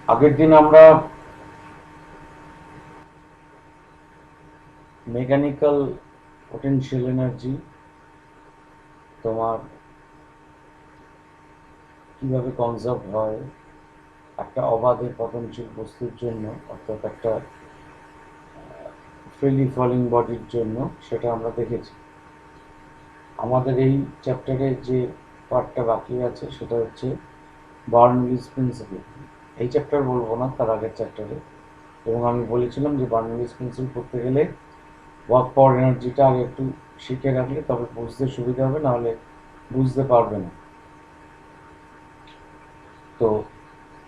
আগের দিন আমরা মেকানিক্যাল পোটেনশিয়াল এনার্জি তোমার কিভাবে কনজার্ভ হয় একটা অবাধে পতনশীল বস্তুর জন্য, অর্থাৎ একটা ফ্রিলি ফলিং বডির জন্য, সেটা আমরা দেখেছি। আমাদের এই চ্যাপ্টারে যে পার্টটা বাকি আছে সেটা হচ্ছে বার্নৌলিস প্রিন্সিপাল। এই চ্যাপ্টার বলবো না, তার আগের চ্যাপ্টারে। এবং আমি বলেছিলাম যে বার্নৌলিস প্রিন্সিপাল পড়তে গেলে ওয়ার্ক পাওয়ার এনার্জিটা আগে একটু শিখে রাখলে তবে বুঝতে সুবিধা হবে, নাহলে বুঝতে পারবে না। তো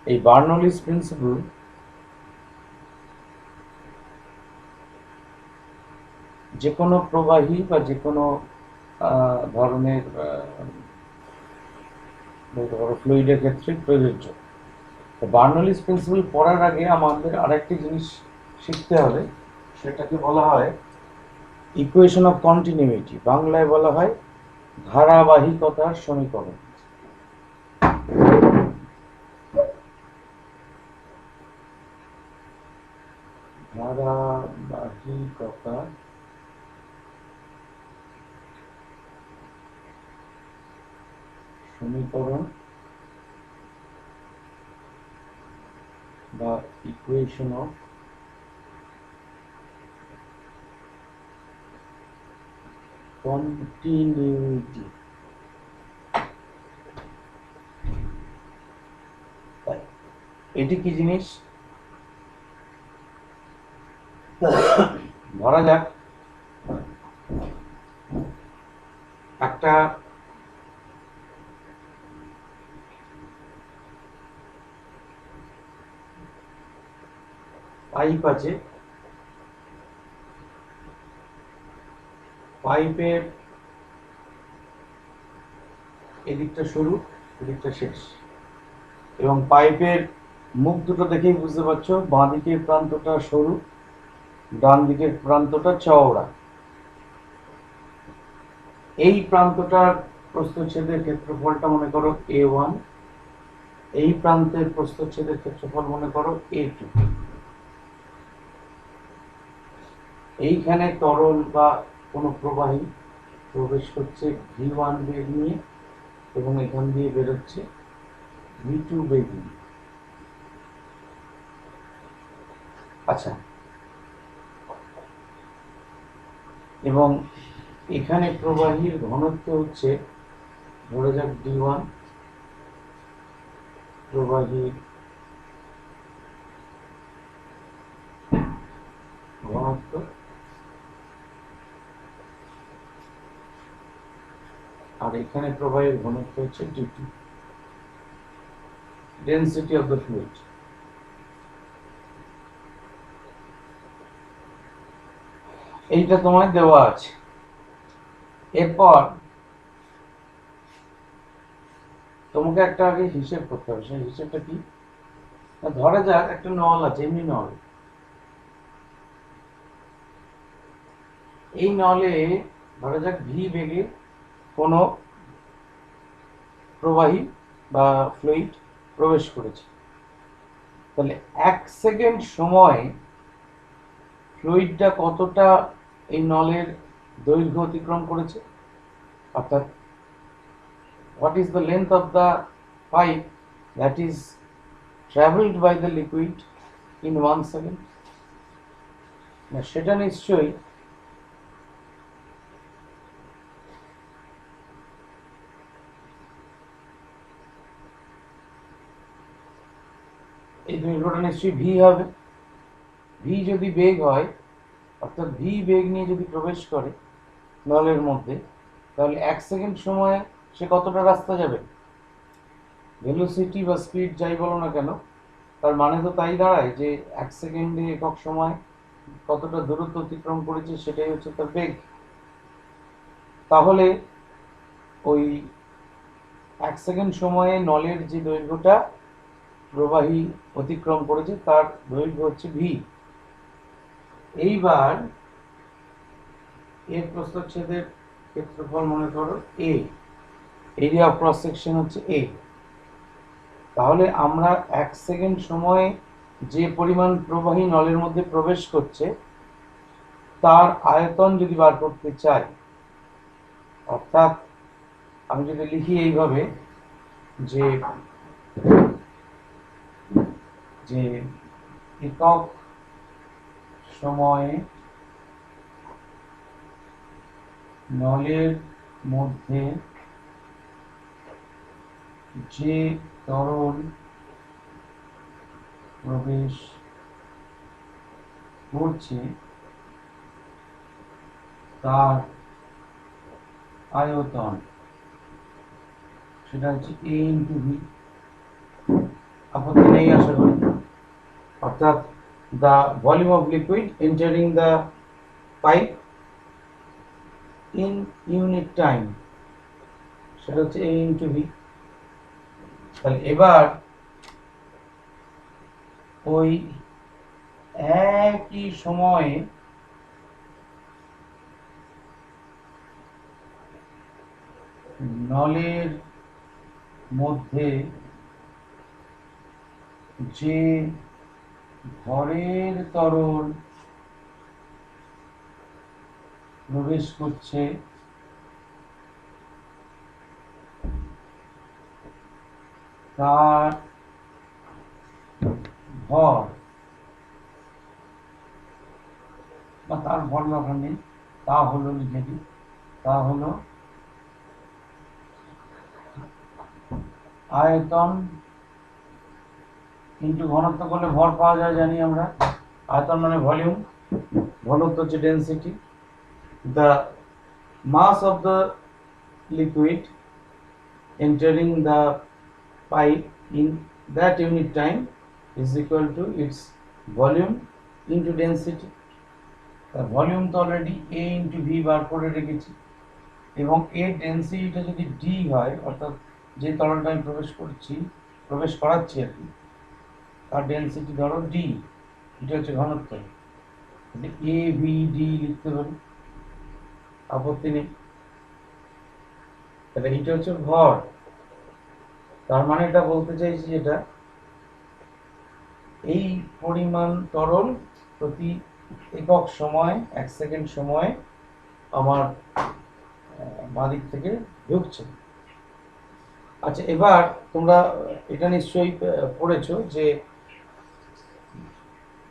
এই বার্নৌলিস প্রিন্সিপাল যে কোনো প্রবাহী বা যে কোনো ধরনের বলতে পারো ফ্লুইডের ক্ষেত্রে প্রযোজ্য। তো বার্নৌলিস প্রিন্সিপাল পড়ার আগে আমাদের আরেকটি জিনিস শিখতে হবে, সেটাকে বলা হয় ইকুয়েশন অফ কন্টিনিউইটি, বাংলায় বলা হয় ধারাবাহিকতার সমীকরণ। ধারাবাহিকতার সমীকরণ বা ইকুয়েশন অফ কন্টিনিউইটি। এটি কি জিনিস? ধরা যাক একটা পাইপ আছে, পাইপের এদিকটা সরু, এদিকটা শেষ, এবং পাইপের মুখ দুটো দেখেই বুঝতে পারছো বাঁ দিকের প্রান্তটা সরু, ডান দিকের প্রান্তটা চওড়া। এই প্রান্তটার প্রস্থচ্ছেদের ক্ষেত্রফলটা মনে করো A1, এই প্রান্তের প্রস্থচ্ছেদের ক্ষেত্রফল মনে করো A2। এইখানে তরল বা কোনো প্রবাহী প্রবেশ করছে V1 বেগ নিয়ে এবং এখান দিয়ে বেরোচ্ছে V2 বেগ নিয়ে। আচ্ছা, এবং এখানে প্রবাহীর ঘনত্ব হচ্ছে ধরে যাক D1, প্রবাহীর ঘনত্ব, আর এখানে প্রবাহের ঘনত্ব হচ্ছে D2, density of the fluid. এইটা তোমায় দেওয়া আছে। এরপর তোমাকে একটা আগে হিসেব করতে হবে। সেই হিসেবটা কি? ধরা যাক একটা নল আছে, এমনি নল। এই নলে ধরা যাক ভি বেগে কোনো প্রবাহী বা ফ্লুইড প্রবেশ করেছে। তাহলে 1 সেকেন্ড সময় ফ্লুইডটা কতটা এই নলের দৈর্ঘ্য অতিক্রম করেছে, অর্থাৎ what is the length of the pipe that is traveled by the liquid in 1 second? না, সেটা নিশ্চয়ই এই দৈর্ঘ্যটা নিশ্চয়ই ভি হবে। ভি যদি বেগ হয়, অর্থাৎ ভি বেগ নিয়ে যদি প্রবেশ করে নলের মধ্যে, তাহলে 1 সেকেন্ড সময়ে সে কতটা রাস্তা যাবে? ভেলোসিটি বা স্পিড যাই বলো না কেন, তার মানে তো তাই দাঁড়ায় যে 1 সেকেন্ডে একক সময় কতটা দূরত্ব অতিক্রম করেছে সেটাই হচ্ছে তার বেগ। তাহলে ওই 1 সেকেন্ড সময়ে নলের যে দৈর্ঘ্যটা প্রবাহী অতিক্রম করেছে তার দৈর্ঘ্য হচ্ছে ভি। এইবার এর প্রস্থচ্ছেদের ক্ষেত্রফল মনে করো এ, এরিয়া অফ ক্রস সেকশন হচ্ছে এ। তাহলে আমরা 1 সেকেন্ড সময়ে যে পরিমাণ প্রবাহী নলের মধ্যে প্রবেশ করছে তার আয়তন যদি বার করতে চাই, অর্থাৎ আমি যদি লিখি এইভাবে যে যে একক সময়ে নলের মধ্যে যে তরল প্রবেশ করছে তার আয়তন, সেটা হচ্ছে A ইন্টু ভি। আপত্তি নেই আশা করি। অর্থাৎ the volume of liquid entering the pipe in unit time, সেটা হচ্ছে A ইন্টু ভি। তাহলে এবার ওই একই সময়ে নলের মধ্যে যে ভরের তরল প্রবেশ করছে তার ভর বা তার ভর দরকার নেই, তা হলো লিখে দিই, তা হলো আয়তন ইন্টু ঘনত্ব করলে ভর পাওয়া যায় জানি আমরা। আয়তন মানে ভলিউম, ঘনত্ব হচ্ছে density. the mass of the liquid entering the pipe in that unit time is equal to its volume into density. Volume তো অলরেডি A ইন্টু ভি বার করে রেখেছি, এবং এর ডেন্সিটিটা যদি ডি হয়, অর্থাৎ যে তরলটা আমি প্রবেশ করাচ্ছি আর কি, তার ডেন্সিটি ধরো ডি, এটা হচ্ছে ঘনত্ব, এ ভি ডি লিখতে পারি, আপত্তি নেই। তাহলে এটা হচ্ছে ভর। তার মানে এটা বলতে চাইছি যেটা এই পরিমাণ তরল প্রতি একক সময় 1 সেকেন্ড সময় আমার বাঁদিক থেকে ঢুকছে। আচ্ছা, এবার তোমরা এটা নিশ্চয়ই পড়েছো যে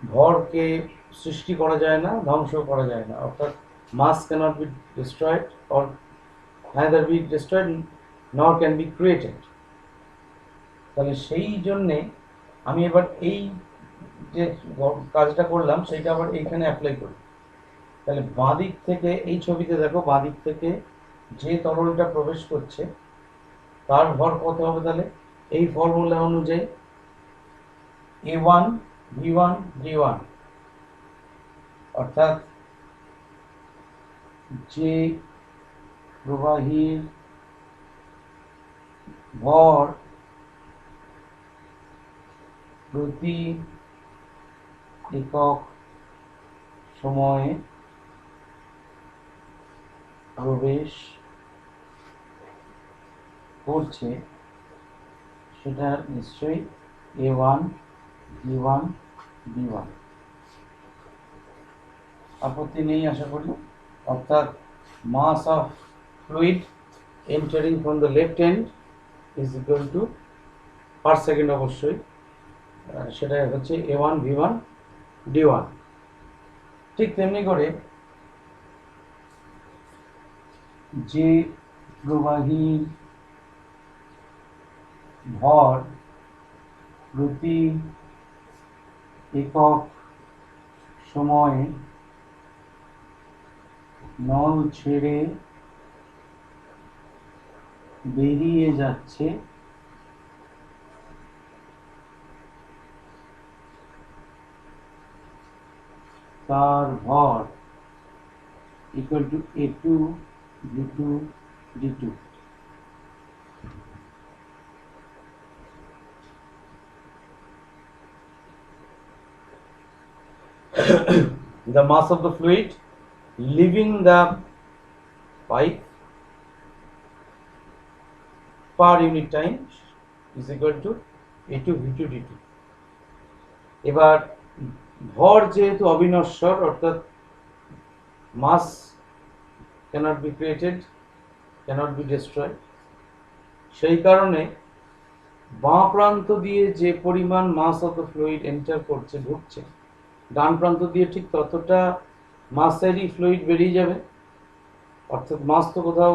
ভরকে সৃষ্টি করা যায় না, ধ্বংস করা যায় না, অর্থাৎ mass cannot be destroyed or neither be destroyed nor can be created। তাহলে সেই জন্যে আমি এবার এই যে কাজটা করলাম সেটা আবার এইখানে অ্যাপ্লাই করি। তাহলে বাঁদিক থেকে, এই ছবিতে দেখো, বাঁদিক থেকে যে তরলটা প্রবেশ করছে তার ভর কত হবে? তাহলে এই ফর্মুলা অনুযায়ী A1 V1 D1, অর্থাৎ যে প্রবাহীর ভর প্রতি একক সময়ে প্রবেশ করছে সেটা নিশ্চয়ই A1 V1 D1। আপত্তি নেই আশা করি। অর্থাৎ mass of fluid entering from the left end is equal to per second, অবশ্যই সেটা হচ্ছে A1 V1 D1। ঠিক তেমনি করে যে প্রবাহীর ভর প্রতি একক সময়ে নল ছেড়ে বেরিয়ে যাচ্ছে তার ভর equal to A2 V2 D2। The mass of the fluid leaving the pipe per unit time is equal to A2 V2 D2। এবার ভর যেহেতু অবিনশ্বর, অর্থাৎ মাস cannot be created, cannot be destroyed, সেই কারণে বাঁ প্রান্ত দিয়ে যে পরিমাণ মাস অফ দ্য ফ্লুইড এন্টার করছে, ঢুকছে, ডান প্রান্ত দিয়ে ঠিক ততটা মাসেরই ফ্লুইড বেরিয়ে যাবে। অর্থাৎ মাস তো কোথাও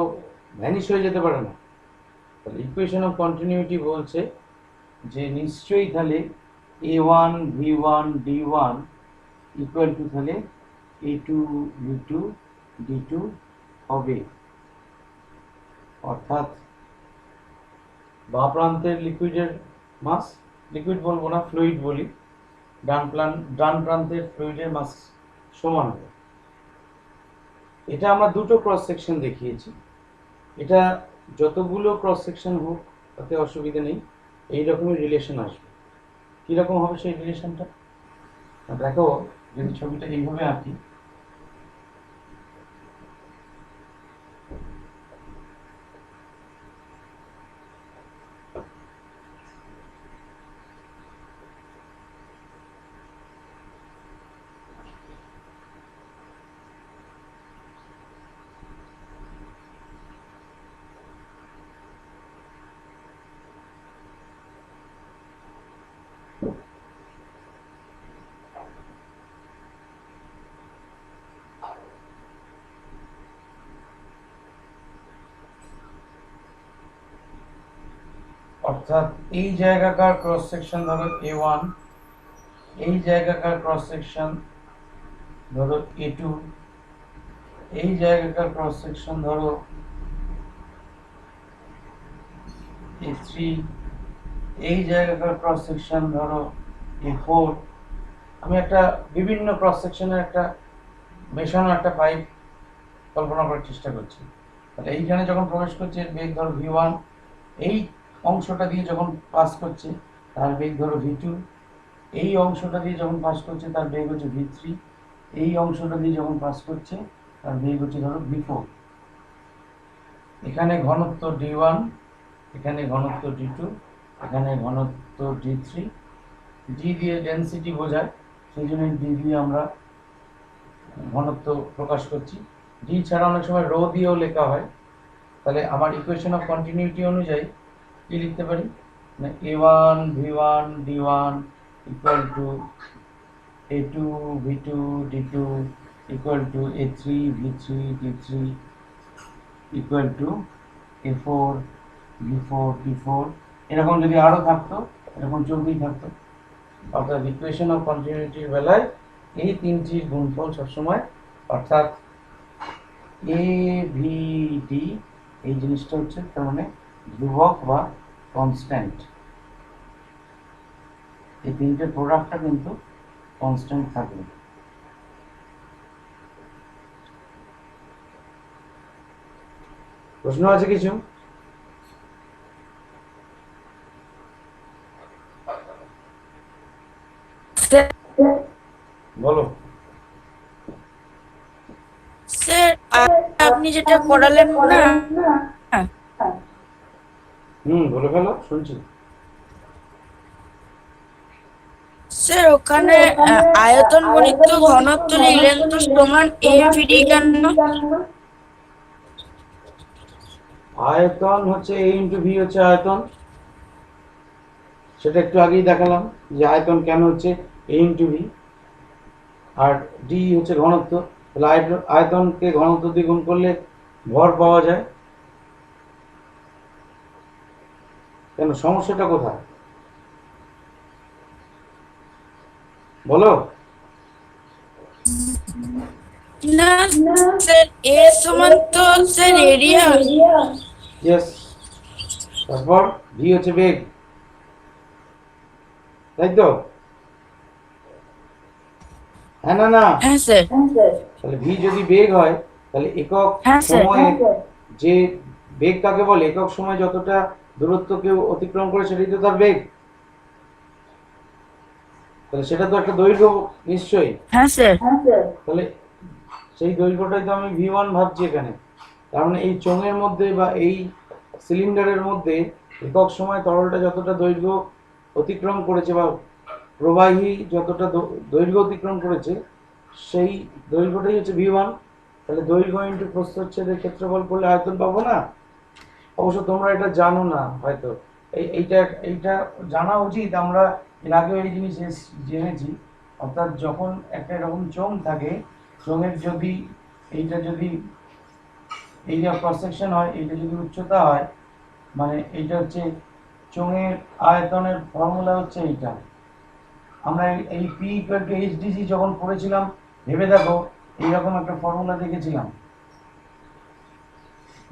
ভ্যানিশ হয়ে যেতে পারে না। তাহলে ইকুয়েশন অফ কন্টিনিউটি বলছে যে নিশ্চয়ই তাহলে A1 V1 D1 equal to তাহলে A2 V2 D2 হবে। অর্থাৎ বাঁ প্রান্তের লিকুইডের মাস, লিকুইড বলবো না, ফ্লুইড বলি, ডান প্রান্তের ফ্লুইডের মাস সমান হবে। এটা আমরা দুটো ক্রস সেকশন দেখিয়েছি। এটা যতগুলো ক্রস সেকশন হোক তাতে অসুবিধা নেই, এই রকমই রিলেশন আসবে। কীরকম হবে সেই রিলেশনটা দেখো, যদি ছবিটা এইভাবে আঁকি, অর্থাৎ এই জায়গাকার ক্রস সেকশন ধরো A1, এই জায়গাকার ক্রস সেকশন ধরো A2, এই জায়গাকার ক্রস সেকশন ধরো A3, এই জায়গাকার ক্রস সেকশন ধরো A4। আমি একটা বিভিন্ন ক্রস সেকশনের একটা মেশানো একটা পাইপ কল্পনা করার চেষ্টা করছি। তাহলে এইখানে যখন প্রবেশ করছে এর বেগ ধরো V1, এই অংশটা দিয়ে যখন পাস করছে তার বেগ ধরো V2, এই অংশটা দিয়ে যখন পাস করছে তার বেগ হচ্ছে V3, এই অংশটা দিয়ে যখন পাস করছে তার বেগ হচ্ছে ধরো V4। এখানে ঘনত্ব D1, এখানে ঘনত্ব D2, এখানে ঘনত্ব D3। D দিয়ে ডেন্সিটি বোঝায়, সেই জন্য D দিয়ে আমরা ঘনত্ব প্রকাশ করছি। D ছাড়া অনেক সময় রো দিয়েও লেখা হয়। তাহলে আমার ইকুয়েশন অফ কন্টিনিউটি অনুযায়ী কি লিখতে পারি না, A1 V1 D1 equal to A2 V2 D2 equal to A3 V3 D3 equal to A4 V4 D4। এরকম যদি আরও থাকতো, এরকম চলতেই থাকতো। অর্থাৎ ইকুয়েশন অফ কন্টিনিউটির বেলায় এই তিনটির গুণফল সবসময়, অর্থাৎ এ ভি ডি, এই জিনিসটা হচ্ছে তার মানে ধ্রুবক বা কনস্ট্যান্ট। এই তিনটে প্রোডাক্টটা কিন্তু কনস্ট্যান্ট থাকবে। প্রশ্ন আছে কিছু? বলো স্যার। আপনি যেটা করালেন না, বলে ফেলো, শুনছি। স্যার ওখানে আয়তন গণিত ঘনত্ব লিখলেন তো সমান AVD কেন? আয়তন হচ্ছে A ইন্টু ভি হচ্ছে আয়তন, সেটা একটু আগেই দেখালাম যে আয়তন কেন হচ্ছে A ইন্টু ভি। আর ডি হচ্ছে ঘনত্ব, তাহলে আয়তনকে ঘনত্ব দিয়ে গুণ করলে ভর পাওয়া যায়। কেন, সমস্যাটা কোথায় বলো? না স্যার, A সমান তো স্যার এরিয়া। ইয়েস, তারপর ভি হচ্ছে বেগ, তাই তো? হ্যাঁ না না? হ্যাঁ স্যার। তাহলে ভি যদি বেগ হয় তাহলে একক হ্যাঁ স্যার। সময়ে যে বেগ কাকে বলে, একক সময় যতটা দূরত্ব কেউ অতিক্রম করে সেটাই তো তার বেগ। তাহলে সেটা তো একটা দৈর্ঘ্য নিশ্চয়ই। হ্যাঁ স্যার। তাহলে সেই দৈর্ঘ্যটাই তো আমি V1 ভাবছি এখানে। তার মানে এই চোঙের মধ্যে বা এই সিলিন্ডারের মধ্যে একক সময় তরলটা যতটা দৈর্ঘ্য অতিক্রম করেছে বা প্রবাহী যতটা দৈর্ঘ্য অতিক্রম করেছে সেই দৈর্ঘ্যটাই হচ্ছে v1। তাহলে দৈর্ঘ্য ইন্টু প্রস্থচ্ছেদের ক্ষেত্রফল করলে আয়তন পাবো না? অবশ্য তোমরা এটা জানো না হয়তো, এইটা এইটা জানা উচিত। আমরা এর আগেও এই জিনিস জেনেছি। অর্থাৎ যখন একটা এরকম চোঙ থাকে, চোঙের যদি এইটা যদি এরিয়া ক্রস সেকশন হয়, এইটা যদি উচ্চতা হয়, মানে এইটা হচ্ছে চোঙের আয়তনের ফর্মুলা হচ্ছে এইটা। আমরা এই পি ইকুয়াল টু এইচডিসি যখন পড়েছিলাম, ভেবে দেখো এইরকম একটা ফর্মুলা দেখেছিলাম।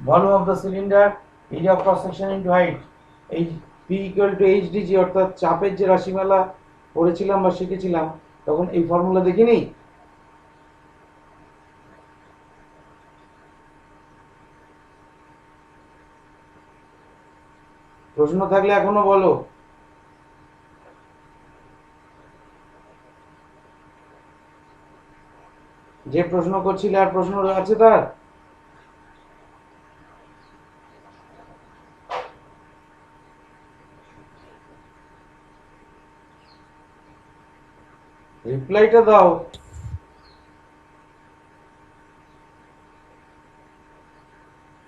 Volume of the cylinder, area of cross section into height. এই পি ইকুয়াল টু এইচডিজি অর্থাৎ চাপের যে রাশিমালা পড়েছিলাম বা শিখেছিলাম, তখন এই ফর্মুলা দেখিনি? প্রশ্ন থাকলে এখনো বলো। যে প্রশ্ন করছিলে আর প্রশ্ন আছে তার? রিপ্লাইটা দাও।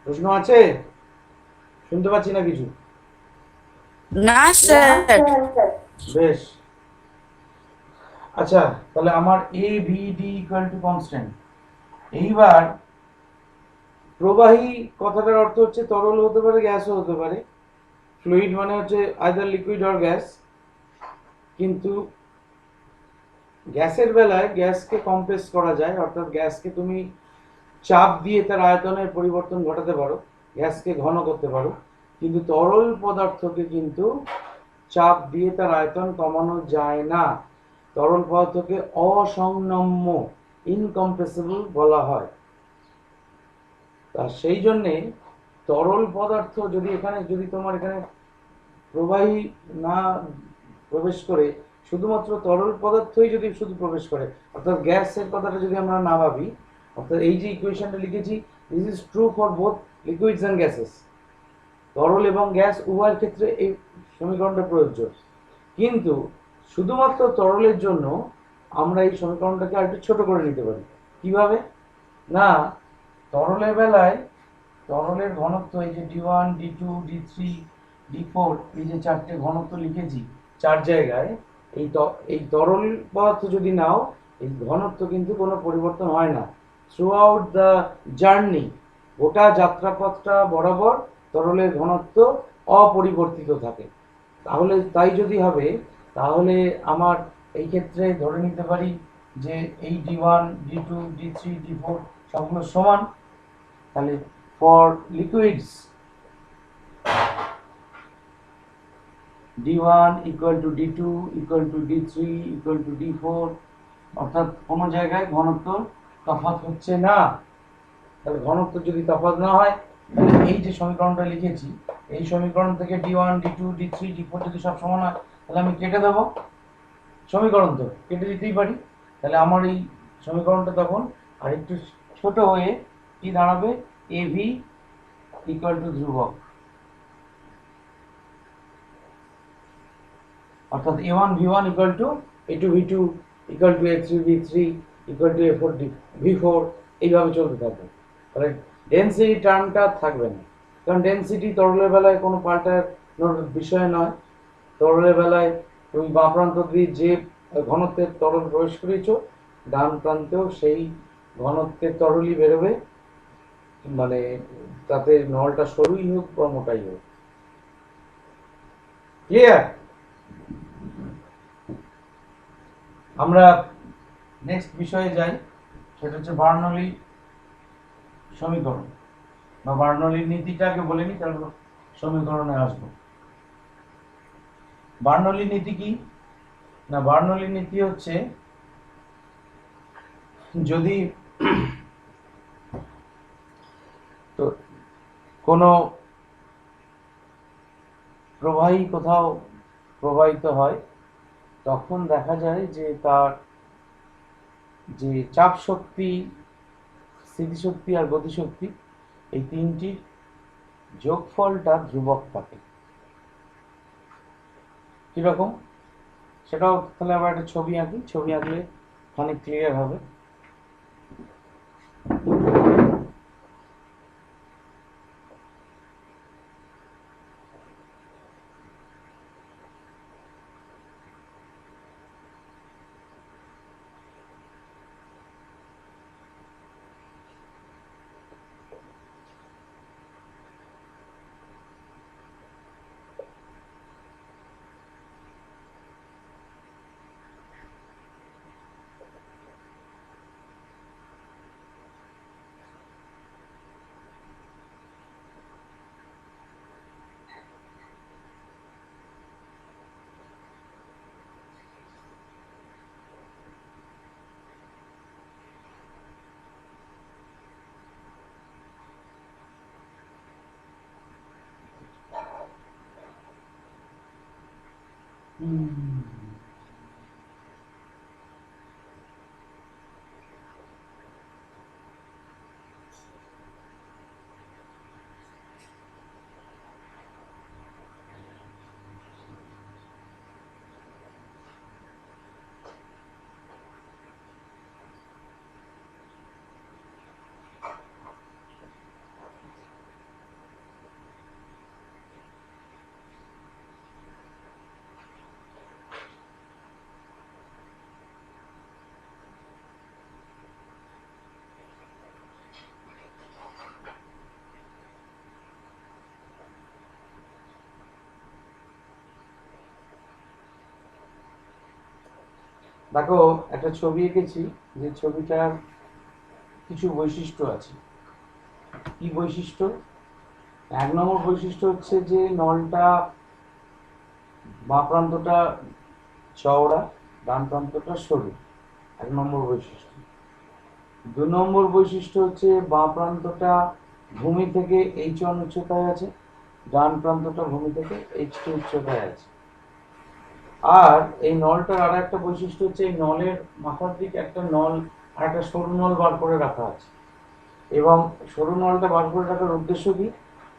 প্রশ্ন আছে? শুনতে পাচ্ছি না কিছু। না স্যার। বেশ। আচ্ছা, তাহলে আমার A V D equal to constant. এইবার প্রবাহী কথাটার অর্থ হচ্ছে তরল হতে পারে, গ্যাসও হতে পারে। ফ্লুইড মানে হচ্ছে আইদার লিকুইড অর গ্যাস। কিন্তু গ্যাসের বেলায় গ্যাসকে কম্প্রেস করা যায়, অর্থাৎ গ্যাসকে তুমি চাপ দিয়ে তার আয়তনের পরিবর্তন ঘটাতে পারো, গ্যাসকে ঘন করতে পারো। কিন্তু তরল পদার্থকে কিন্তু চাপ দিয়ে তার আয়তন কমানো যায় না। তরল পদার্থকে অসংনম্য, ইনকম্প্রেসিবল বলা হয়। তা সেই জন্যে তরল পদার্থ যদি তোমার এখানে প্রবাহী না প্রবেশ করে, শুধুমাত্র তরল পদার্থই যদি শুধু প্রবেশ করে, অর্থাৎ গ্যাসের কথাটা যদি আমরা না ভাবি, অর্থাৎ এই যে ইকুয়েশনটা লিখেছি, this is true for both liquids and gases. তরল এবং গ্যাস উভয়ের ক্ষেত্রে এই সমীকরণটা প্রযোজ্য। কিন্তু শুধুমাত্র তরলের জন্য আমরা এই সমীকরণটাকে আরেকটু ছোট করে নিতে পারি। কিভাবে? না, তরলের বেলায় তরলের ঘনত্ব এই যে D1 D2 D3 D4, এই যে চারটে ঘনত্ব লিখেছি চার জায়গায়, এই তরল পদার্থ যদি নাও, এই ঘনত্ব কিন্তু কোনো পরিবর্তন হয় না থ্রু আউট দ্য জার্নি। গোটা যাত্রাপথটা বরাবর তরলের ঘনত্ব অপরিবর্তিত থাকে। তাহলে তাই যদি হবে, তাহলে আমার এই ক্ষেত্রে ধরে নিতে পারি যে এই D1 D2 D3 D4 সবগুলো সমান। তাহলে for liquids D1 equal to D2 equal to D3 equal to D4, অর্থাৎ কোনো জায়গায় ঘনত্ব তফাৎ হচ্ছে না। তাহলে ঘনত্ব যদি তফাৎ না হয়, তাহলে এই যে সমীকরণটা লিখেছি, এই সমীকরণ থেকে D1 D2 D3 D4 যদি সব সমান হয়, তাহলে আমি কেটে দেবো। সমীকরণ তো কেটে দিতেই পারি। তাহলে আমার এই সমীকরণটা তখন আরেকটু ছোট হয়ে কি দাঁড়াবে? AV ইকুয়াল টু ধ্রুবক, অর্থাৎ A1 V1 equal to A2 V2 equal to A3 V3 equal to A4 V4, এইভাবে চলতে থাকবে। তাহলে ডেন্সিটি টার্মটা থাকবে না, কারণ ডেন্সিটি তরলের বেলায় কোনো পাল্টানোর বিষয় নয়। তরলের বেলায় তুমি বাঁ প্রান্ত দিয়ে যে ঘনত্বের তরল প্রবেশ করিয়েছো, ডান প্রান্তেও সেই ঘনত্বের তরলই বেরোবে, মানে তাতে নলটা সরুই হোক বা মোটাই হোক। ক্লিয়ার? আমরা নেক্সট বিষয়ে যাই, সেটা হচ্ছে বার্নৌলি সমীকরণ বা বার্নৌলির নীতিটাকে বলে নিই, তারপর সমীকরণে আসবো। বার্নৌলি নীতি কি না? বার্নৌলি নীতি হচ্ছে, যদি তো কোনো প্রবাহী কোথাও প্রবাহিত হয়, তখন দেখা যায় যে তার যে চাপ শক্তি, স্থিতিশক্তি আর গতিশক্তি, এই তিনটির যোগফলটা ধ্রুবক থাকে। কীরকম সেটাও তাহলে আবার একটা ছবি আঁকি, ছবি আঁকলে খানিক ক্লিয়ার হবে। দেখো একটা ছবি এঁকেছি, যে ছবিটার কিছু বৈশিষ্ট্য আছে। কি বৈশিষ্ট্য? 1 নম্বর বৈশিষ্ট্য হচ্ছে যে নলটা বাঁ প্রান্তটা চওড়া, ডান প্রান্তটা সরু, 1 নম্বর বৈশিষ্ট্য। 2 নম্বর বৈশিষ্ট্য হচ্ছে বাঁ প্রান্তটা ভূমি থেকে h1 উচ্চতায় আছে, ডান প্রান্তটা ভূমি থেকে h2 উচ্চতায় আছে। আর এই নলটার আর একটা বৈশিষ্ট্য হচ্ছে এই নলের মাথার দিকে একটা নল আর একটা সরু নল বার করে রাখা আছে। এবং সরু নলটা বার করে রাখার উদ্দেশ্য কি?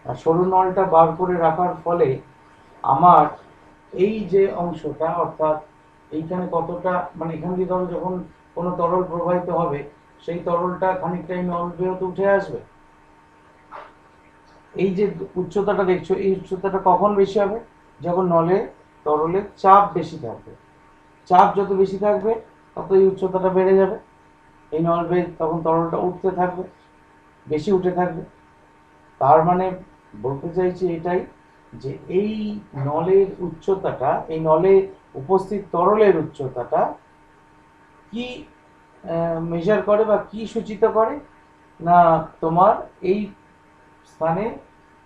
আর সরু নলটা বার করে রাখার ফলে আমার এই যে অংশটা, অর্থাৎ এইখানে কতটা, মানে এখান দিয়ে ধরো যখন কোনো তরল প্রবাহিত হবে, সেই তরলটা খানিকটা এই নল বেরোতে উঠে আসবে। এই যে উচ্চতাটা দেখছো, এই উচ্চতাটা কখন বেশি হবে? যখন নলে তরলের চাপ বেশি থাকবে। চাপ যত বেশি থাকবে তত এই উচ্চতাটা বেড়ে যাবে, এই নল বেয়ে তখন তরলটা উঠতে থাকবে, বেশি উঠে থাকবে। তার মানে বলতে চাইছি এটাই, যে এই নলের উচ্চতাটা, এই নলে উপস্থিত তরলের উচ্চতাটা কি মেজার করে বা কি সূচিত করে? না, তোমার এই স্থানে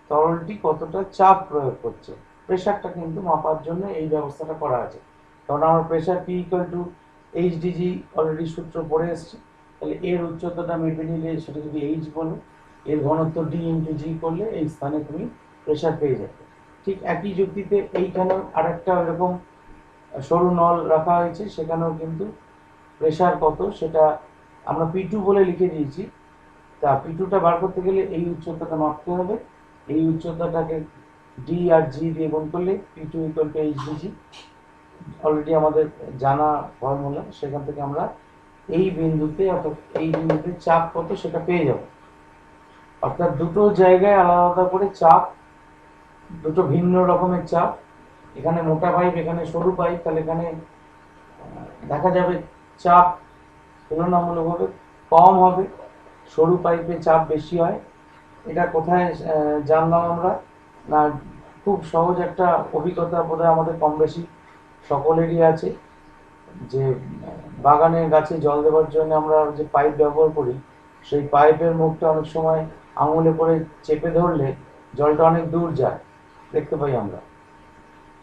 তরলটি কতটা চাপ প্রয়োগ করছে, প্রেশারটা কিন্তু মাপার জন্য এই ব্যবস্থাটা করা আছে। কারণ আমরা pressure P equal to HDG already সূত্র পড়ে এসেছি। তাহলে এর উচ্চতাটা মেপে নিলে সেটা যদি এইচ বলো, এর ঘনত্ব ডি ইন্টু জি করলে এই স্থানে তুমি প্রেশার পেয়ে যাবে। ঠিক একই যুক্তিতে এইখানেও আরেকটা এরকম সরু নল রাখা হয়েছে, সেখানেও কিন্তু প্রেশার কত সেটা আমরা পি টু বলে লিখে দিয়েছি। তা পি টুটা বার করতে গেলে এই উচ্চতাটা মাপতে হবে, এই উচ্চতাটাকে ডি আর জি দিয়ে গুণ করলে P two equal to H DG already আমাদের জানা ফর্মুলা, সেখান থেকে আমরা এই বিন্দুতে, অর্থাৎ এই বিন্দুতে চাপ কত সেটা পেয়ে যাব। অর্থাৎ দুটো জায়গায় আলাদা আলাদা করে চাপ, দুটো ভিন্ন রকমের চাপ, এখানে মোটা পাইপ, এখানে সরু পাইপ, তাহলে এখানে দেখা যাবে চাপ তুলনামূলকভাবে কম হবে, সরু পাইপে চাপ বেশি হয়। এটা কোথায় জানলাম আমরা? না, খুব সহজ একটা অভিজ্ঞতা বোধহয় আমাদের কম বেশি সকলেরই আছে, যে বাগানের গাছে জল দেওয়ার জন্য আমরা যে পাইপ ব্যবহার করি, সেই পাইপের মুখটা অনেক সময় আঙুলে করে চেপে ধরলে জলটা অনেক দূর যায়, দেখতে পাই আমরা।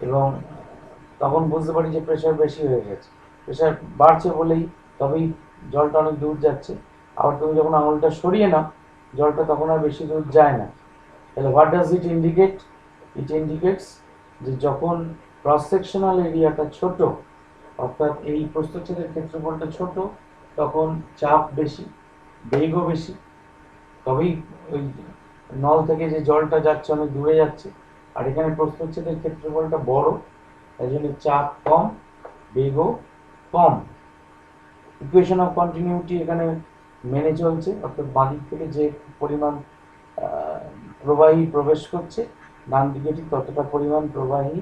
এবং তখন বুঝতে পারি যে প্রেশার বেশি হয়ে গেছে, প্রেশার বাড়ছে বলেই তবেই জলটা অনেক দূর যাচ্ছে। আবার তুমি যখন আঙুলটা সরিয়ে নাও, জলটা তখন আর বেশি দূর যায় না। তাহলে what does it indicate? It indicates যে যখন ক্রস সেকশনাল এরিয়াটা ছোট, অর্থাৎ এই প্রস্থচ্ছেদের ক্ষেত্রফলটা ছোট, তখন চাপ বেশি, বেগও বেশি, তবেই ওই নল থেকে যে জলটা যাচ্ছে অনেক দূরে যাচ্ছে। আর এখানে প্রস্থচ্ছেদের ক্ষেত্রফলটা বড়, তাই জন্য চাপ কম, বেগও কম। ইকুয়েশন অফ কন্টিনিউটি এখানে মেনে চলছে, অর্থাৎ বাঁ দিক থেকে যে পরিমাণ প্রবাহী প্রবেশ করছে, ডান দিকে ঠিক ততটা পরিমাণ প্রবাহী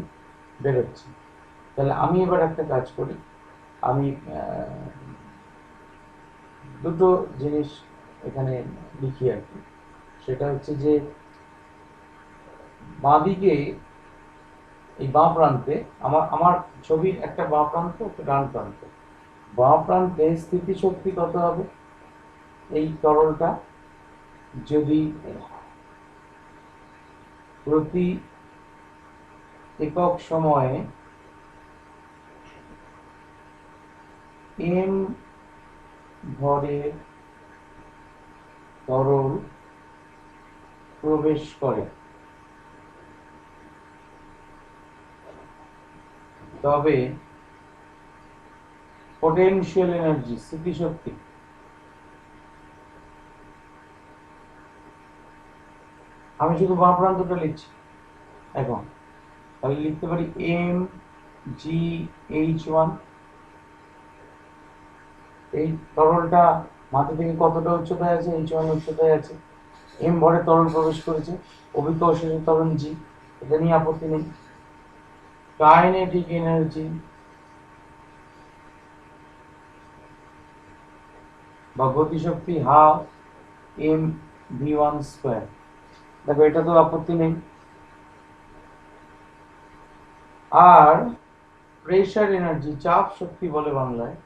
বেরোচ্ছে। তাহলে আমি এবার একটা কাজ করি, আমি দুটো জিনিস এখানে লিখি আর কি। সেটা হচ্ছে যে বাঁদিকে এই বাঁ প্রান্তে আমার ছবির একটা বাঁ প্রান্ত, একটা ডান প্রান্ত। বাঁ প্রান্তে স্থিতিশক্তি কত হবে? এই তরলটা যদি প্রতি একক সময়ে m ভরের তরল প্রবেশ করে, তবে পোটেনশিয়াল এনার্জি, স্থিতিশক্তি, আমি শুধু বাঁ প্রান্তটা লিখছি এখন, তাহলে লিখতে পারি mgh1। এই তরলটা মাথা থেকে কতটা উচ্চতায় আছে? h1 উচ্চতায় আছে। m ভরে তরল প্রবেশ করেছে, অভিকর্ষ ত্বরণ g, এটা নিয়ে আপত্তি নেই। কাইনেটিক এনার্জি বা গতিশক্তি হাফ m v1 স্কয়ার। দেখো এটা তো আপত্তি নেই। আর প্রেসার এনার্জি, চাপ শক্তি বলে বাংলায়,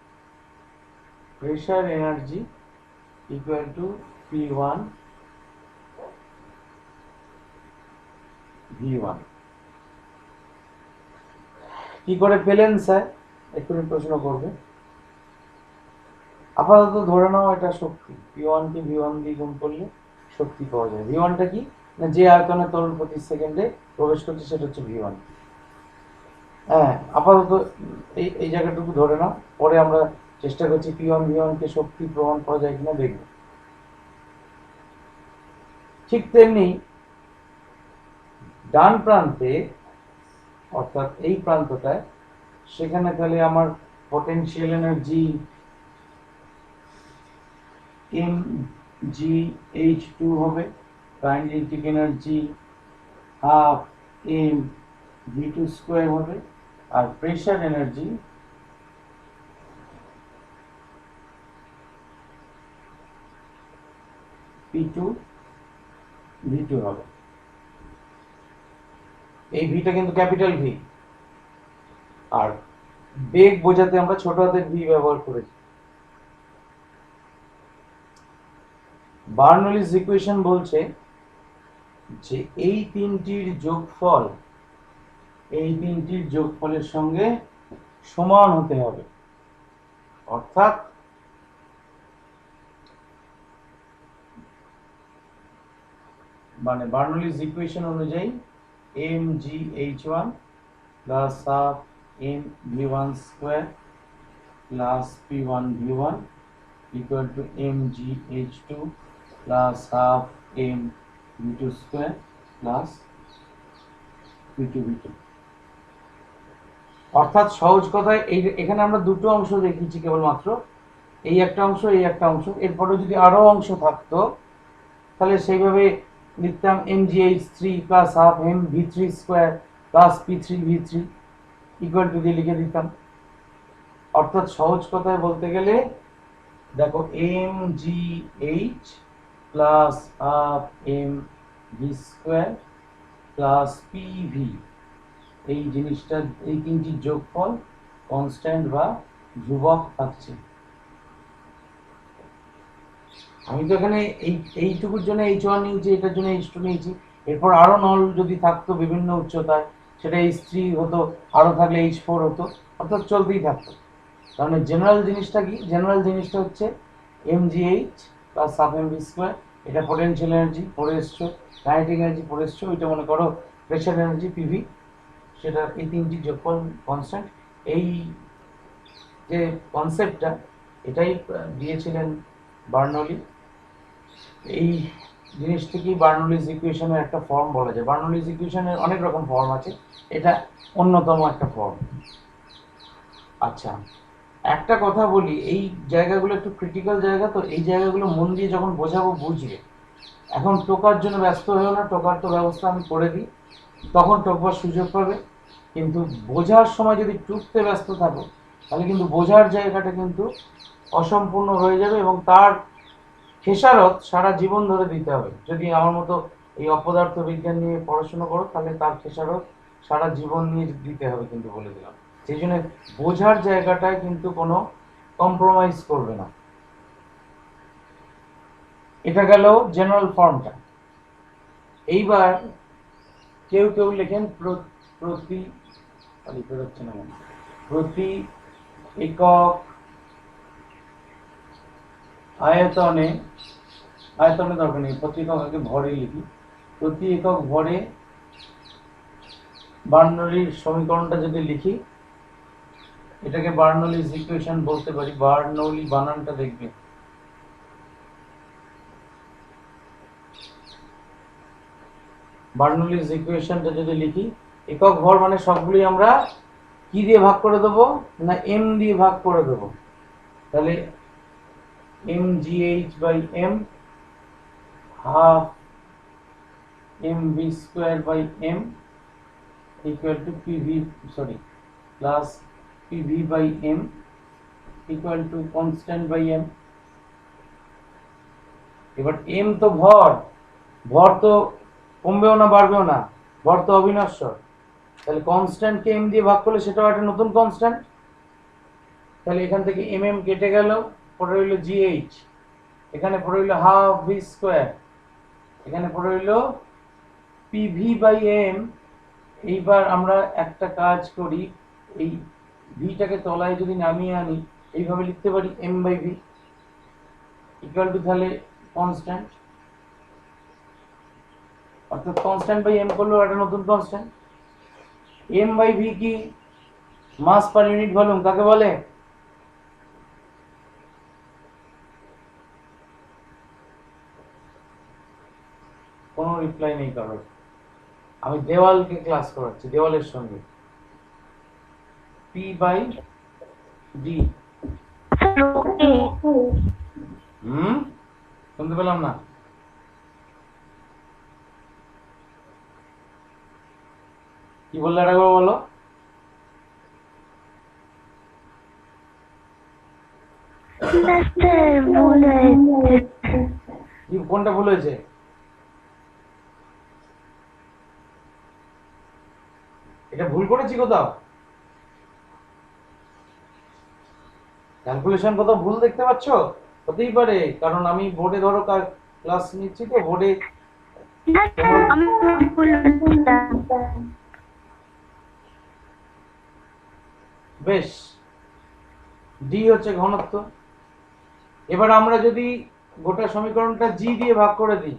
pressure energy equal to P1 V1। কি করে পেলেন স্যার? এক্ষুনি প্রশ্ন করবে। আপাতত ধরে নাও এটা শক্তি, P1 কে V1 দিয়ে গুণ করলে শক্তি পাওয়া যায়। V1টা কি? না, যে আয়তনে তরল প্রতি সেকেন্ডে প্রবেশ করছে সেটা হচ্ছে V1। হ্যাঁ, আপাতত এই জায়গাটুকু ধরে নাও, পরে আমরা চেষ্টা করছি P1 V1 কে শক্তি প্রমাণ করা যায় কিনা দেখব। ঠিক তেমনি ডান প্রান্তে, অর্থাৎ এই প্রান্তটায়, সেখানে তাহলে আমার পোটেনশিয়াল এনার্জি mgh2 হবে, kinetic energy half m v2 square হবে, আর প্রেসার এনার্জি p2 v2 হবে। এই ভিটা কিন্তু ক্যাপিটাল ভি, আর বেগ বোঝাতে আমরা ছোট হাতের ভি ব্যবহার করেছি। বার্নৌলিস ইকুয়েশন বলছে যে এই তিনটির যোগফলের সঙ্গে সমান হতে হবে, অর্থাৎ মানে বার্নৌলিস ইকুয়েশন অনুযায়ী mgh1 plus half m v1 square plus p1 v1 equal to mgh2 plus half m v2 square plus v2 v2। অর্থাৎ সহজ কথায় এখানে আমরা দুটো অংশ দেখিয়েছি কেবলমাত্র, এই একটা অংশ, এই একটা অংশ। এরপরে যদি আরো অংশ থাকতো তাহলে সেইভাবে লিখতাম mgh3 plus half m v3 square plus p3 v3 equal to দিয়ে লিখে দিতাম। অর্থাৎ সহজ কথায় বলতে গেলে দেখো mgh plus half m v square plus pv, এই জিনিসটা, এই তিনটির যোগফল কনস্ট্যান্ট বা ধ্রুবক থাকছে। আমি তো এখানে এইটুকুর জন্য h1 নিয়েছি, এটার জন্য h2 নিয়েছি। এরপর আরো নল যদি থাকতো বিভিন্ন উচ্চতায়, সেটা h3 হতো, আরো থাকলে h4 হতো, অর্থাৎ চলতেই থাকতো। তার মানে জেনারেল জিনিসটা কি? জেনারেল জিনিসটা হচ্ছে mgh plus half m v square, এটা পোটেনশিয়াল এনার্জি পড়ে এসছো, কাইনেটিক এনার্জি পড়ে এসছো, এটা মনে করো প্রেসার এনার্জি পিভি, সেটা এই তিনটি যোগফল কনস্ট্যান্ট। এই যে কনসেপ্টটা, এটাই দিয়েছিলেন বার্নৌলি। এই জিনিসটিকেই বার্নৌলিস ইকুয়েশনের একটা ফর্ম বলা যায়। বার্নৌলিস ইকুয়েশনের অনেক রকম ফর্ম আছে, এটা অন্যতম একটা ফর্ম। আচ্ছা, একটা কথা বলি, এই জায়গাগুলো একটু ক্রিটিক্যাল জায়গা, তো এই জায়গাগুলো মন দিয়ে যখন বোঝাবো বুঝবে। এখন টোকার জন্য ব্যস্ত হয়েও না, টোকার তো ব্যবস্থা আমি করে দিই, তখন টোকবার সুযোগ পাবে। কিন্তু বোঝার সময় যদি টুকতে ব্যস্ত থাকো, তাহলে কিন্তু বোঝার জায়গাটা কিন্তু অসম্পূর্ণ হয়ে যাবে, এবং তার খেসারত সারা জীবন ধরে দিতে হবে। যদি আমার মতো এই অপদার্থ বিজ্ঞান নিয়ে পড়াশোনা করো, তাহলে তার খেসারত সারা জীবন নিয়ে দিতে হবে, কিন্তু বলে দিলাম। সেই জন্য বোঝার জায়গাটায় কিন্তু কোনো কম্প্রোমাইজ করবে না। এটা গেল জেনারেল ফর্মটা। এইবার কেউ কেউ লেখেন প্রতি হচ্ছে না, প্রতি একক আয়তনে, আয়তনে দরকার নেই, প্রতি একক আগে ভরে লিখি। প্রতি একক ভরে বার্নৌলির সমীকরণটা যদি লিখি, এটাকে বার্নৌলিস ইকুয়েশন বলতে পারি। বার্নৌলি বানানটা দেখবে, বার্নৌলিস ইকুয়েশনটা যদি লিখি, একক ভর মানে সবগুলি আমরা কি দিয়ে ভাগ করে দেবো না, এম দিয়ে ভাগ করে দেবো। তাহলে M G H by M half M V square by M equal to PV, sorry, plus PV by M equal to constant by M. এবার এম তো ভর, ভর তো কমবেও না বাড়বেও না, ভর তো অবিনশ্বর। তাহলে কনস্ট্যান্টকে এম দিয়ে ভাগ করলে সেটাও একটা নতুন কনস্ট্যান্ট। তাহলে এখান থেকে এম এম কেটে গেল, পড়ে রইল জি এইচ, এখানে পড়ে রইল হাফ ভি স্কোয়ার, এখানে পড়ে রইল পিভি বাই এম। এইবার আমরা একটা কাজ করি, এই ভিটাকে তলায় যদি নামিয়ে আনি, এইভাবে লিখতে পারি M by V equal to, তাহলে কনস্ট্যান্ট, অর্থাৎ কনস্ট্যান্ট বাই এম করলেও একটা নতুন কনস্ট্যান্ট। এম বাই ভি কি? Mass per unit volume. কাকে বলে? কোনো রিপ্লাই নেই কারোর। আমি দেওয়ালকে ক্লাস করাচ্ছি, দেওয়ালের সঙ্গে। P by D. শুনতে পেলাম না। কি বললে একবার বলো। কি কোনটা ভুল হয়েছে? এটা ভুল করেছি কোথাও? ক্যালকুলেশন কোথাও ভুল দেখতে পাচ্ছ? হতেই পারে, কারণ আমি বোর্ডে ধরো ক্লাস নিচ্ছি, তো বোর্ডে বেশ। ডি হচ্ছে ঘনত্ব। এবার আমরা যদি গোটা সমীকরণটা জি দিয়ে ভাগ করে দিই,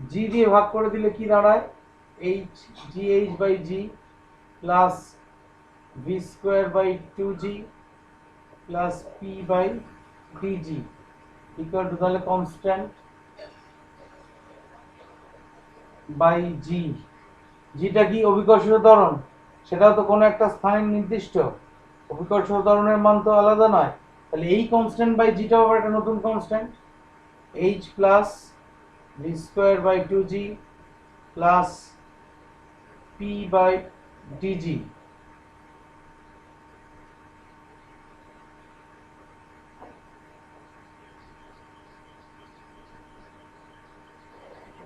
জি দিয়ে ভাগ করে দিলে কি দাঁড়ায়? H G H by G plus V square by two G plus P by DG equal to, তাহলে কনস্ট্যান্ট বাই জি। জিটা কি? অভিকর্ষীয় ত্বরণ। সেটাও তো কোনো একটা স্থানের নির্দিষ্ট, অভিকর্ষীয় ত্বরণের মান তো আলাদা নয়। তাহলে এই কনস্ট্যান্ট বাই জিটাও আবার একটা নতুন constant, H plus V square by two G plus P by DG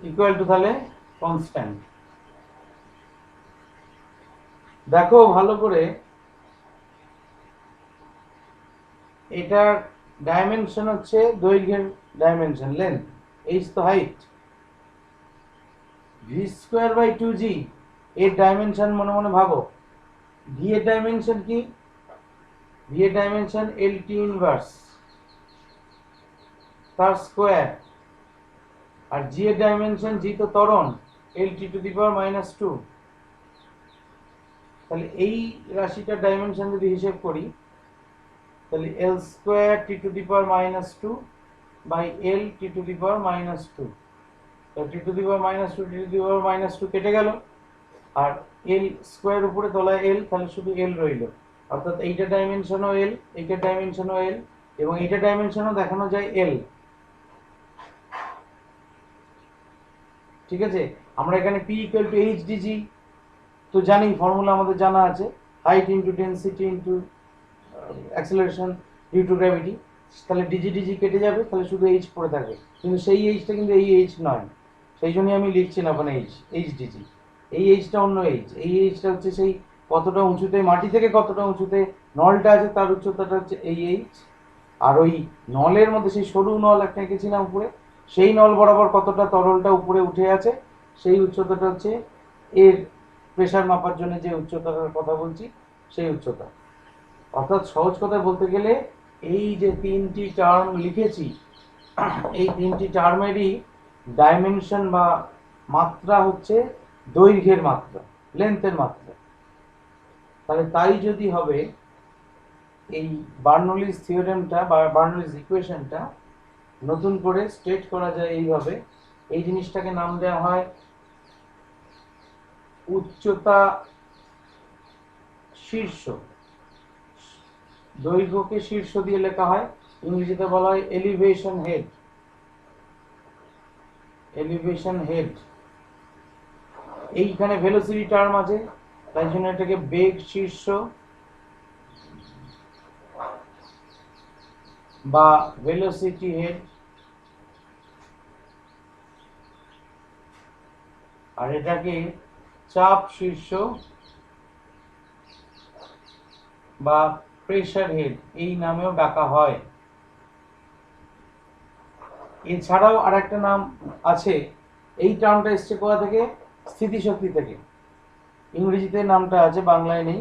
equal to, তাহলে কনস্ট্যান্ট। দেখো ভালো করে, এটার ডাইমেনশন হচ্ছে দৈর্ঘ্যের ডাইমেনশন, লেন্থ। এইচ তো height. V square by two G এর ডাইমেনশন মনে মনে ভাবো। ভি এর ডাইমেনশন কি? ভি এর ডাইমেনশন এল টি ইনভার্স তার স্কোয়ার। আর জি এর ডাইমেনশন, জি তো ত্বরণ, L T to the power minus two. তাহলে এই রাশিটার ডাইমেনশন যদি হিসেব করি, তাহলে L square T to the power minus two by L T to the power minus two. T to the power minus two, T to the power minus two কেটে গেল, আর এল square উপরে তলায় এল, তাহলে শুধু এল রইল। অর্থাৎ এইটা ডাইমেনশনও এল, এইটা ডাইমেনশনও এল, এবং এইটা ডাইমেনশনও দেখানো যায় এল। ঠিক আছে, আমরা এখানে P equal to H DG তো জানি, ফর্মুলা আমাদের জানা আছে, height into density into acceleration due to gravity. তাহলে ডিজি ডিজি কেটে যাবে, তাহলে শুধু এইচ পড়ে থাকবে, কিন্তু সেই এইচটা কিন্তু এই এইচ নয়, সেই জন্যই আমি লিখছি না ওখানে এইচ ডিজি। এই এইচটা অন্য এইচ, এই এইচটা হচ্ছে সেই কতটা উঁচুতে, মাটি থেকে কতটা উঁচুতে নলটা আছে তার উচ্চতাটা হচ্ছে এই এইচ। আর ওই নলের মধ্যে সেই সরু নল একটা এঁকেছিলাম উপরে, সেই নল বরাবর কতটা তরলটা উপরে উঠে আছে, সেই উচ্চতাটা হচ্ছে এর প্রেশার মাপার জন্য যে উচ্চতাটার কথা বলছি সেই উচ্চতা। অর্থাৎ সহজ কথায় বলতে গেলে এই যে তিনটি টার্ম লিখেছি, এই তিনটি টার্মেরই ডাইমেনশন বা মাত্রা হচ্ছে দৈর্ঘ্যের মাত্রা, লেন্থের মাত্রা। তাহলে তাই যদি হবে, এই বার্নৌলিস থিওরেমটা বা বার্নৌলিস ইকুয়েশনটা নতুন করে স্টেট করা যায় এইভাবে। এই জিনিসটাকে নাম দেওয়া হয় উচ্চতা শীর্ষ, দৈর্ঘ্যকে শীর্ষ দিয়ে লেখা হয়, ইংরেজিতে বলা হয় এলিভেশন হেড, এলিভেশন হেড। এইখানে ভেলোসিটি টার্ম আছে, তাই জন্য এটাকে বেগ শীর্ষ বা ভেলোসিটি হেড, আর এটাকে চাপ শীর্ষ বা প্রেসার হেড এই নামেও ডাকা হয়। এছাড়াও আর একটা নাম আছে, এই টার্মটা এসছে কোথা থেকে? স্থিতিশক্তি থেকে। ইংরেজিতে নামটা আছে, বাংলায় নেই।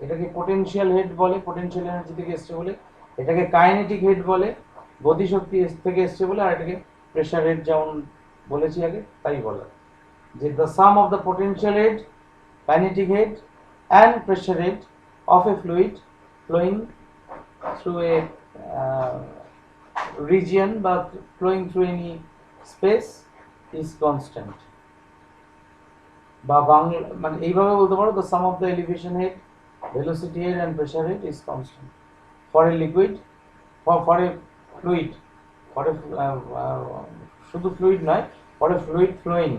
এটাকে পোটেনশিয়াল হেড বলে, পোটেনশিয়াল এনার্জি থেকে এসছে বলে। এটাকে কাইনেটিক হেড বলে, গতিশক্তি থেকে এসছে বলে। আর এটাকে প্রেসার হেড যেমন বলেছি আগে তাই বলে, যে the sum of the potential head, kinetic head and pressure head of a fluid flowing through a region বা flowing through any space is constant। বা বাংলা মানে এইভাবে বলতে পারো, the sum of the elevation head, velocity head and pressure head is constant for a liquid, for a fluid, for a শুধু fluid নয়, for a fluid flowing।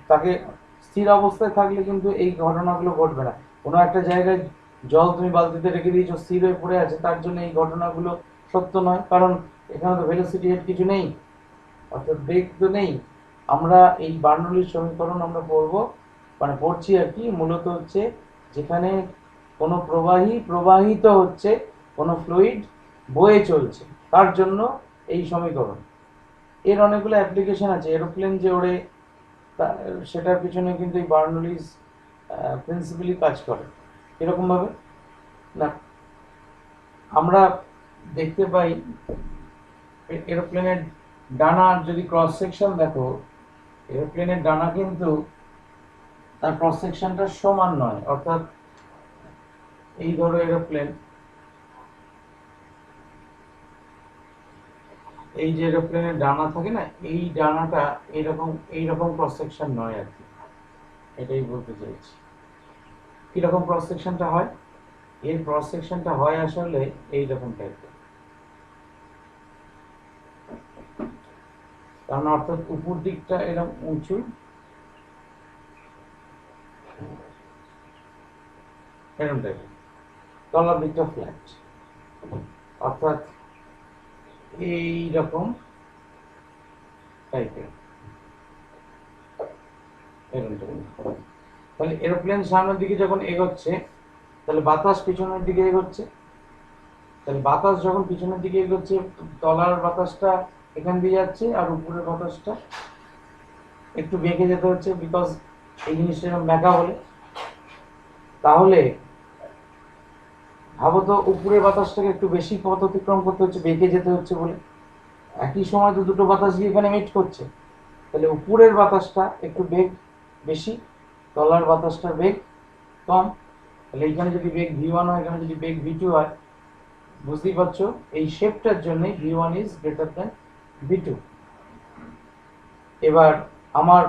তাকে স্থির অবস্থায় থাকলে কিন্তু এই ঘটনাগুলো ঘটবে না। কোনো একটা জায়গায় জল তুমি বালতিতে রেখে দিয়েছো, স্থির হয়ে পড়ে আছে, তার জন্য এই ঘটনাগুলো সত্য নয়, কারণ এখানে তো ভেলোসিটি এর কিছু নেই, অর্থাৎ বেগ তো নেই। আমরা এই বার্নৌলির সমীকরণ আমরা পড়বো, মানে পড়ছি আর কি, মূলত হচ্ছে যেখানে কোনো প্রবাহী প্রবাহিত হচ্ছে, কোনো ফ্লুইড বয়ে চলছে, তার জন্য এই সমীকরণ। এর অনেকগুলো অ্যাপ্লিকেশন আছে, এরোপ্লেন যে ওড়ে সেটার পিছনে কিন্তু এই বার্নৌলিস প্রিন্সিপালি কাজ করে। এরকম ভাবে না, আমরা দেখতে পাই এরোপ্লেনের ডানার যদি ক্রস সেকশন দেখো, এরোপ্লেনের ডানা কিন্তু তার ক্রস সেকশনটা সমান নয়। অর্থাৎ এই ধরো এরোপ্লেন, এই যে এরোপ্লেনের ডানা থাকে না, এই ডানাটা এইরকম ক্রস সেকশন নয় আর কি, এটাই বলতে চাইছি। কিরকম ক্রস সেকশনটা হয়? এর ক্রস সেকশনটা হয় আসলে এইরকম টাইপের, কারণ অর্থাৎ উপর দিকটা এরকম উঁচু, এরকম টাইপের, তলার দিকটা ফ্ল্যাট, অর্থাৎ এইরকম টাইপের, এরকম টাইপের। তাহলে এরোপ্লেন সামনের দিকে যখন এগোচ্ছে, তাহলে বাতাস পিছনের দিকে এগোচ্ছে। তাহলে বাতাস যখন পিছনের দিকে এগোচ্ছে, তলার বাতাসটা এখান দিয়ে যাচ্ছে, আর উপরের বাতাসটা একটু বেঁকে যেতে হচ্ছে, বিকজ এই জিনিসটা এরকম বেঁকা বলে। তাহলে ভাবো তো, উপরের বাতাসটাকে একটু বেশি পথ অতিক্রম করতে হচ্ছে, বেঁকে যেতে হচ্ছে বলে। একই সময় তো দুটো বাতাস গিয়ে এখানে মিট করছে, তাহলে উপরের বাতাসটা একটু বেগ বেশি, তলার বাতাসটার বেগ কম। তাহলে এইখানে যদি বেগ v1 হয়, এখানে যদি বেগ v2 হয়, বুঝতেই পারছো এই শেপটার জন্য v1 is greater than v2। এবার আমার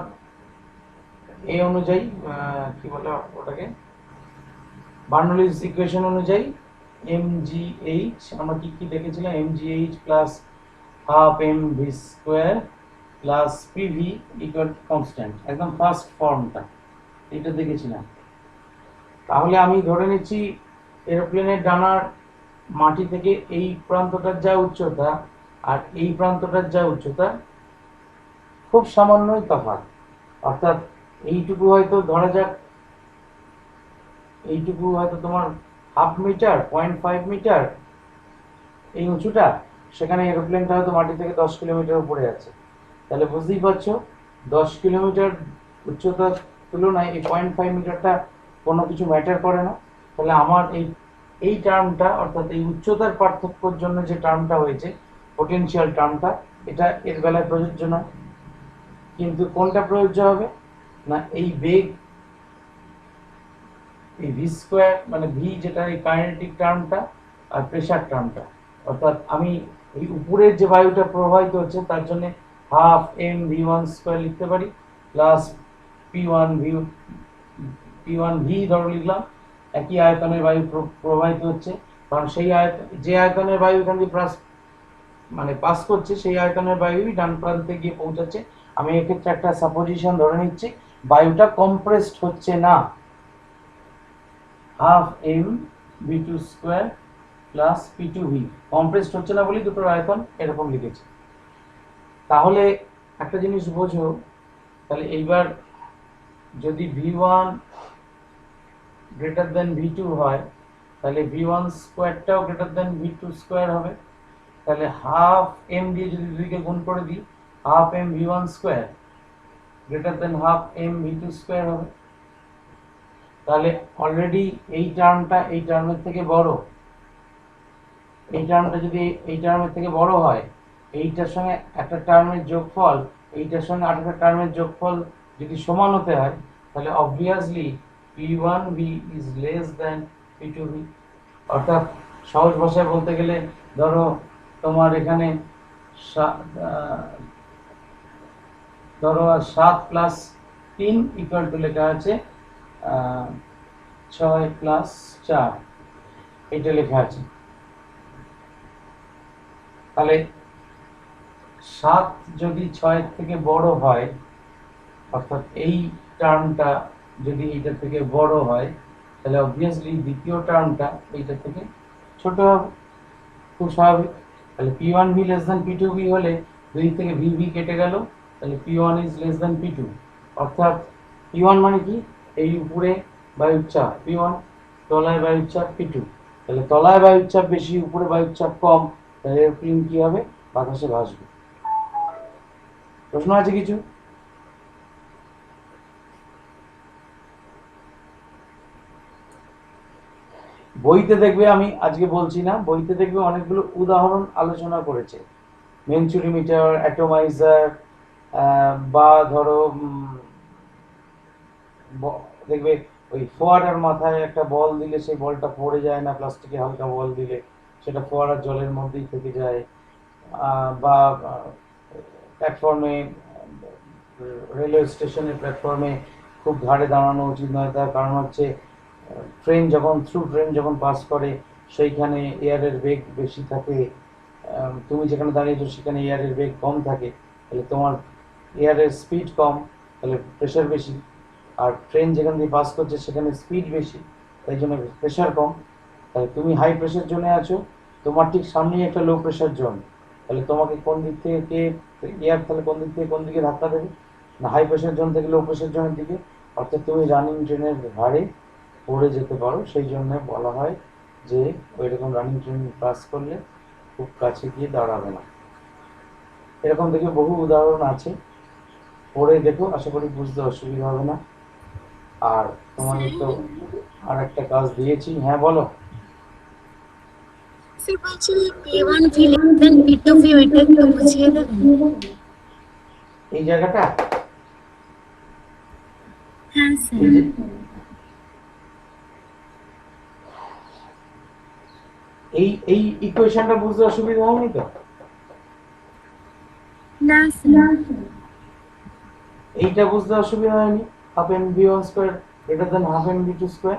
এই অনুযায়ী কি বলে ওটাকে, বার্নৌলিস ইকুয়েশন অনুযায়ী mgh আমরা কি কি দেখেছিলাম, mgh plus half M V square plus PV equal constant, একদম ফার্স্ট ফর্মটা এটা দেখেছিলাম। তাহলে আমি ধরে নিচ্ছি এরোপ্লেনের ডানার মাটি থেকে এই প্রান্তটার যা উচ্চতা আর এই প্রান্তটার যা উচ্চতা খুব সামান্যই তফাৎ, অর্থাৎ এইটুকু হয়তো ধরা যাক, এইটুকু হয়তো তোমার 1/2 মিটার 0.5 মিটার এই উঁচুটা, সেখানে এরোপ্লেনটা হয়তো মাটি থেকে 10 কিলোমিটার উপরে আছে। তাহলে বুঝতেই পারছো 10 কিলোমিটার উচ্চতার তুলনায় এই 0.5 মিটারটা কোনো কিছু ম্যাটার করে না। তাহলে আমার এই টার্মটা অর্থাৎ এই উচ্চতার পার্থক্যের জন্য যে টার্মটা হয়েছে পোটেনশিয়াল টার্মটা, এটা এর বেলায় প্রযোজ্য নয়। কিন্তু কোনটা প্রযোজ্য হবে না, এই বেগ, এই ভি স্কোয়ার মানে ভি যেটা এই কাইনেটিক টার্মটা আর প্রেশার টার্মটা, অর্থাৎ আমি এই উপরের যে বায়ুটা প্রবাহিত হচ্ছে তার জন্য half M V one square লিখতে পারি প্লাস পি ওয়ান ভি ধরো লিখলাম, একই আয়তনের বায়ু প্রবাহিত হচ্ছে, কারণ সেই যে আয়তনের বায়ু এখান দিয়ে পাস করছে সেই আয়তনের বায়ুই ডান প্রান্তে গিয়ে পৌঁছাচ্ছে। আমি এক্ষেত্রে একটা সাপোজিশন ধরে নিচ্ছি, বায়ুটা কম্প্রেসড হচ্ছে না, half M V two square plus P two V, compressed হচ্ছে না বলেই দুটোর আয়তন এরকম লিখেছি। তাহলে একটা জিনিস বোঝো, তাহলে এইবার যদি V one greater than V two হয় তাহলে ভি ওয়ান স্কোয়ারটাও greater than V two square হবে। তাহলে হাফ এম দিয়ে যদি দুইকে গুণ করে দিই, half M V one square greater than half M V two square হবে। তাহলে অলরেডি এই টার্মটা এই টার্মের থেকে বড়, এই টার্মটা যদি এই টার্মের থেকে বড় হয়, এইটার সঙ্গে একটা টার্মের যোগফল, এইটার সঙ্গে আরেকটা টার্মের যোগফল যদি সমান হতে হয়, তাহলে obviously P1V is less than P2V। অর্থাৎ সহজ ভাষায় বলতে গেলে ধরো তোমার এখানে ধরো 7 প্লাস 3 ইকুয়াল টু লেখা আছে 6 প্লাস 4, এটা লেখা আছে। তাহলে 7 যদি 6 থেকে বড় হয়, অর্থাৎ এই টার্মটা যদি এইটা থেকে বড় হয়, তাহলে অবভিয়াসলি দ্বিতীয় টার্মটা এইটা থেকে ছোট হবে, খুব স্বাভাবিক। তাহলে P1V লেস দেন P2V হলে 2 থেকে VV কেটে গেল, তাহলে P1 is less than P2, অর্থাৎ P1 মানে কি, এই উপরে বায়ুর চাপ P1, তলায় বায়ুর চাপ P2। তাহলে তলায় বায়ুর চাপ বেশি, উপরে বায়ুর চাপ কম, তাহলে এরোপ্লেন কি হবে, বাতাসে ভাসবে। প্রশ্ন আছে কিছু? বইতে দেখবে, আমি আজকে বলছি না, বইতে দেখবে অনেকগুলো উদাহরণ আলোচনা করেছে, ভেঞ্চুরিমিটার, অ্যাটোমাইজার, বা ধরো দেখবে ওই ফোয়ারার মাথায় একটা বল দিলে সেই বলটা পড়ে যায় না, প্লাস্টিকের হালকা বল দিলে সেটা ফোয়ারার জলের মধ্যেই থেকে যায়, বা প্ল্যাটফর্মে, রেলওয়ে স্টেশনের প্ল্যাটফর্মে খুব ধারে দাঁড়ানো উচিত নয়, তার কারণ হচ্ছে ট্রেন যখন পাস করে সেইখানে এয়ারের বেগ বেশি থাকে, তুমি যেখানে দাঁড়িয়েছো সেখানে এয়ারের বেগ কম থাকে, তাহলে তোমার এয়ারের স্পিড কম, তাহলে প্রেশার বেশি, আর ট্রেন যেখান দিয়ে পাস করছে সেখানে স্পিড বেশি, তাই জন্য প্রেশার কম। তাহলে তুমি হাই প্রেশার জোনে আছো, তোমার ঠিক সামনেই একটা লো প্রেশার জোন, তাহলে তোমাকে কোন দিক থেকে এয়ার তাহলে কোন দিকে ধাক্কা দেবে না, হাই প্রেশার জোন থেকে লো প্রেশার জোনের দিকে, অর্থাৎ তুমি রানিং ট্রেনের ঘাড়ে পড়ে যেতে পারো। সেই জন্য বলা হয় যে ওইরকম রানিং ট্রেন পাস করলে খুব কাছে গিয়ে দাঁড়াবে না। এরকম দেখে বহু উদাহরণ আছে, পড়ে দেখো, আশা করি বুঝতে অসুবিধা হবে না। আর তোমাদের তো আর একটা কাজ দিয়েছি, হ্যাঁ বলো। স্যার বলছি P1V লেস দেন P2V, ওইটা একটু বুঝিয়ে দেবেন? এই জায়গাটা, হ্যাঁ স্যার। এই যে এই ইকুয়েশনটা বুঝতে অসুবিধা হয়নি তো? না স্যার এইটা বুঝতে অসুবিধা হয়নি? Half M V one square greater than half M V two square.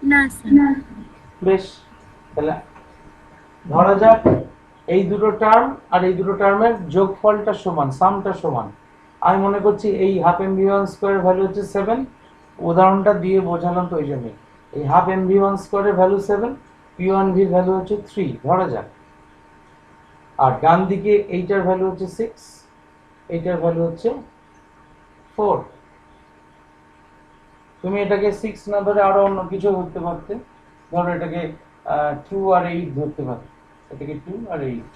না স্যার বেশ, তাহলে ধরা যাক এই দুটো টার্ম আর এই দুটো টার্মের যোগফলটা সমান, সামটা সমান। আমি মনে করছি এই half M V one square value হচ্ছে 7, উদাহরণটা দিয়ে বোঝালাম তো ওই জন্যই। এই হাফ এম ভি ওয়ান স্কোয়ারের ভ্যালু 7, পি ওয়ান ভির ভ্যালু হচ্ছে 3 ধরা যাক। আর ডান দিকে এইটার ভ্যালু হচ্ছে 6, এইটার ভ্যালু হচ্ছে 4। তুমি এটাকে 6 না ধরে আরো অন্য কিছু ধরতে পারতে, ধরো এটাকে 2 আর 8 ধরতে পারতে, এটাকে 2 আর 8।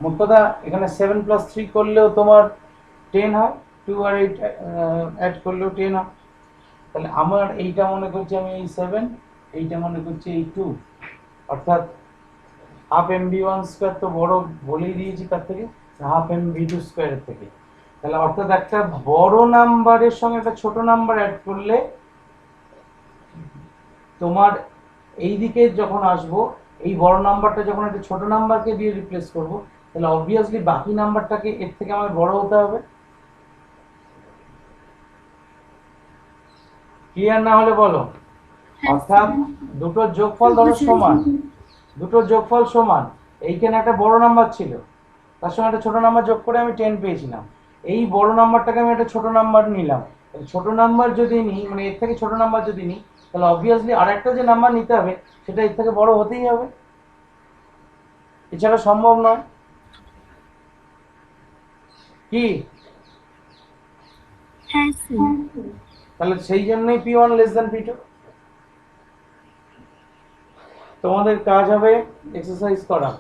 মোট কথা এখানে 7 প্লাস 3 করলেও তোমার 10 হয়, 2 আর 8 অ্যাড করলেও 10 হয়। তাহলে আমার এইটা মনে করছি আমি এই 7, এইটা মনে করছি এই 2, অর্থাৎ half M V one square তো বড় বলেই দিয়েছি তার থেকে, হাফ এম বি টু স্কোয়ারের থেকে। তাহলে অর্থাৎ একটা বড় নাম্বারের সঙ্গে একটা ছোট নাম্বার অ্যাড করলে তোমার এই দিকে যখন আসবো, এই বড় নাম্বারটা যখন একটা ছোট নাম্বারকে দিয়ে রিপ্লেস করব, তাহলে অবভিয়াসলি বাকি নাম্বারটাকে এর থেকে আমার বড় হতে হবে। ক্লিয়ার না হলে বলো। অর্থাৎ দুটোর যোগফল ধরো সমান, দুটোর যোগফল সমান, এইখানে একটা বড় নাম্বার ছিল, তার সঙ্গে একটা ছোট নাম্বার যোগ করে আমি 10 পেয়েছিলাম। এই বড় নাম্বারটাকে আমি একটা ছোট নাম্বার নিলাম, ছোট নাম্বার যদি নিই, মানে এর থেকে ছোট নাম্বার যদি নিই, তাহলে অবভিয়াসলি আর একটা যে নাম্বার নিতে হবে সেটা এর থেকে বড় হতেই হবে, এছাড়া সম্ভব নয়। কি? হ্যাঁ স্যার তাহলে সেই জন্যই P1 লেস দেন P2। তোমাদের কাজ হবে এক্সারসাইজ করা।